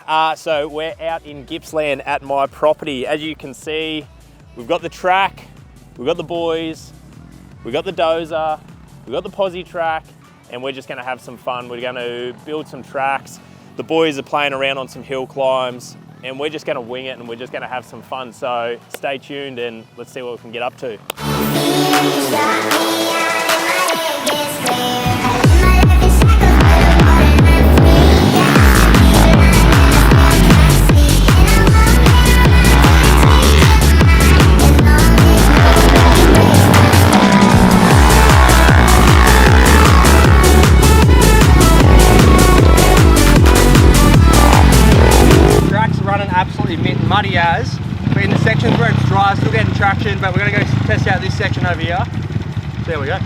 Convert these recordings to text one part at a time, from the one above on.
So we're out in Gippsland at my property. As you can see, we've got the track, we've got the boys, we've got the dozer, we've got the posse track, and we're just gonna have some fun. We're gonna build some tracks. The boys are playing around on some hill climbs, and we're just gonna wing it and we're just gonna have some fun. So stay tuned and let's see what we can get up to. Muddy as, but in the sections where it's dry, still getting traction, but we're going to go test out this section over here. So there we go.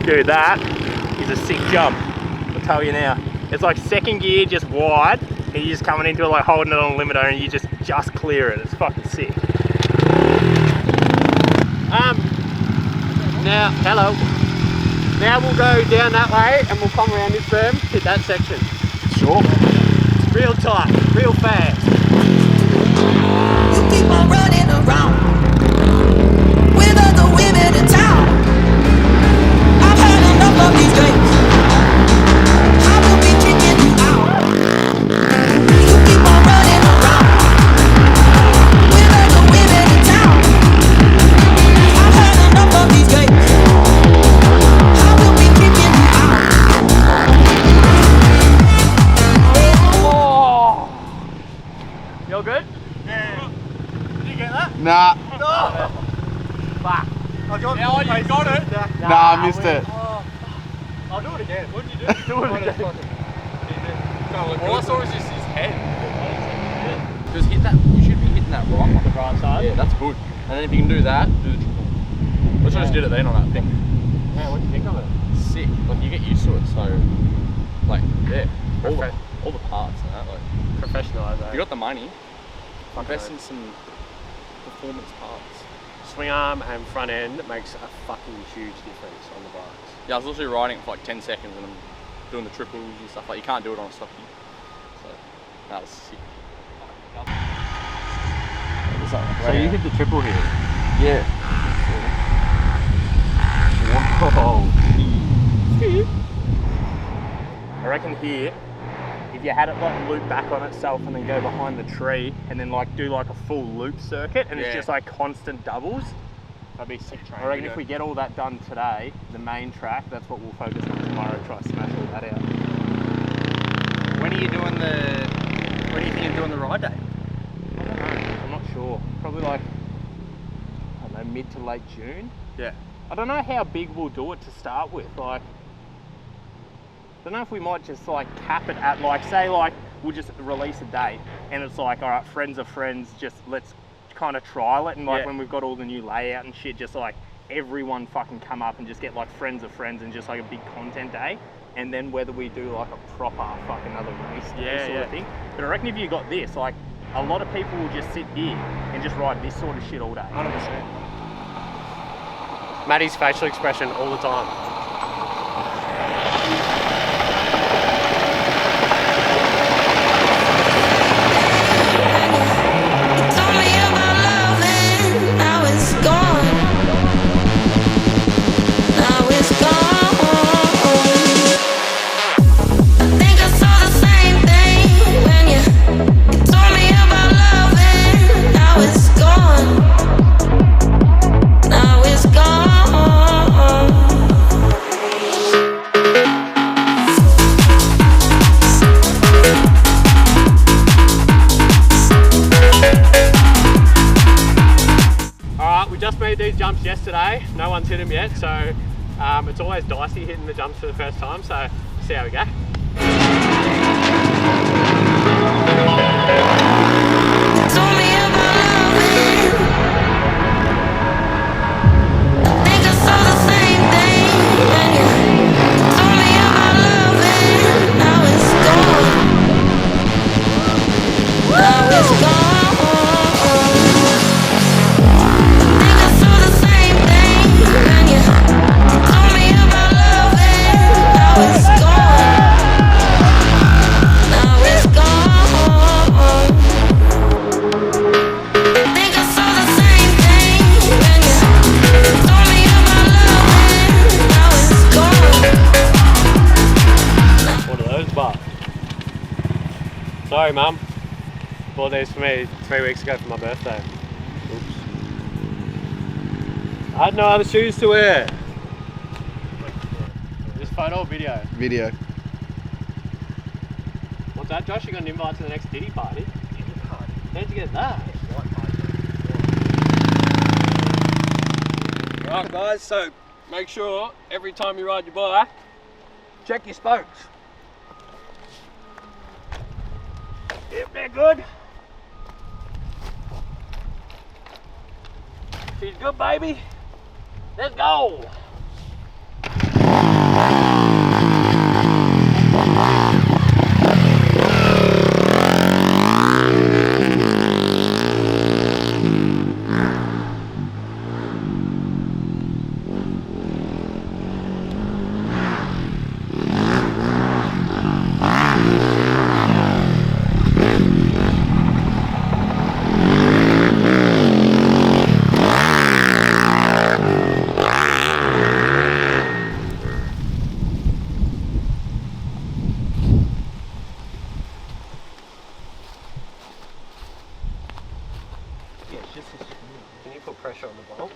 Dude, that is a sick jump, I'll tell you now. It's like second gear, just wide, and you're just coming into it like holding it on a limiter and you just clear it. It's fucking sick. Now, hello. Now we'll go down that way and we'll come around this berm, hit that section. Sure. It's real tight, real fast. You keep on running around with other women in town. I've had enough of these days. I will be kicking you out. You keep on running around with other women in town. I've had enough of these days. I will be kicking you out. Oh! You all good? Yeah. Did you get that? Nah. No! Fuck. Oh, you got it? Nah, I missed it. Oh. I'll do it again. What did you do? Do it again. All I saw was just his head. Just hit that. You should be hitting that right on the right side. Yeah, that's good. And then if you can do that, do the triple. I just did it then on that thing. Yeah, what do you think of it? Sick. Like you get used to it, so like yeah, all the parts and that. Like Professionalised, eh? if you got the money, invest in some performance parts. Swing arm and front end makes a fucking huge difference on the bikes. Yeah, I was literally riding it for like 10 seconds and I'm doing the triples and stuff. Like you can't do it on a stocky. So that was sick. So you hit the triple here? Yeah. Whoa. I reckon here, if you had it like loop back on itself and then go behind the tree and then like do like a full loop circuit and it's just like constant doubles, That'd be sick training. I reckon if we get all that done today, the main track, that's what we'll focus on tomorrow, try to smash all that out. When are you doing when are you thinking of doing the ride day? I don't know, I'm not sure. Probably like, I don't know, mid to late June. Yeah. I don't know how big we'll do it to start with. Like, I don't know if we might just like cap it at like, say like, we'll just release a date and it's like, all right, friends of friends, just let's kind of trial it. And like when we've got all the new layout and shit, just like everyone fucking come up and just get like friends of friends and just like a big content day. And then whether we do like a proper fucking another race day sort of thing. But I reckon if you got this, like a lot of people will just sit here and just ride this sort of shit all day. 100%. Maddie's facial expression all the time. These jumps yesterday, no one's hit them yet, so It's always dicey hitting the jumps for the first time, so see how we go. Told me about loving. I think I saw the same thing when you told me about loving. Now it's gone. Now it's gone. I think I saw the same thing when you told me about loving. Now it's gone. Now it's gone. I think I saw the same thing when you told me about loving. Now it's gone. One of those, but sorry, Mum. Bought these for me 3 weeks ago for my birthday. Oops. I had no other shoes to wear. Just photo or video? Video. What's that, Josh? You got an invite to the next Diddy party? How'd you get that? Right, guys, so make sure every time you ride your bike, check your spokes. If they're good, she's good, baby. Let's go. Can you put pressure on the bolt?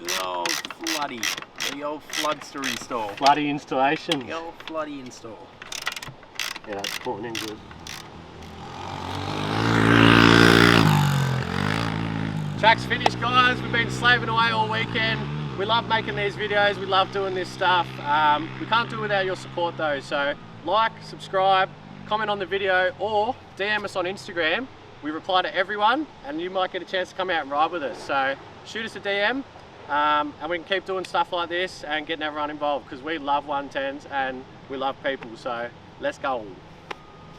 The old floody. The old floodster install. Bloody installation. The old floody install. Yeah, that's pulling in good. Track's finished, guys. We've been slaving away all weekend. We love making these videos. We love doing this stuff. We can't do it without your support though. So like, subscribe, comment on the video, or DM us on Instagram. We reply to everyone, and you might get a chance to come out and ride with us. So shoot us a DM, and we can keep doing stuff like this and getting everyone involved, because we love 110s and we love people. So let's go.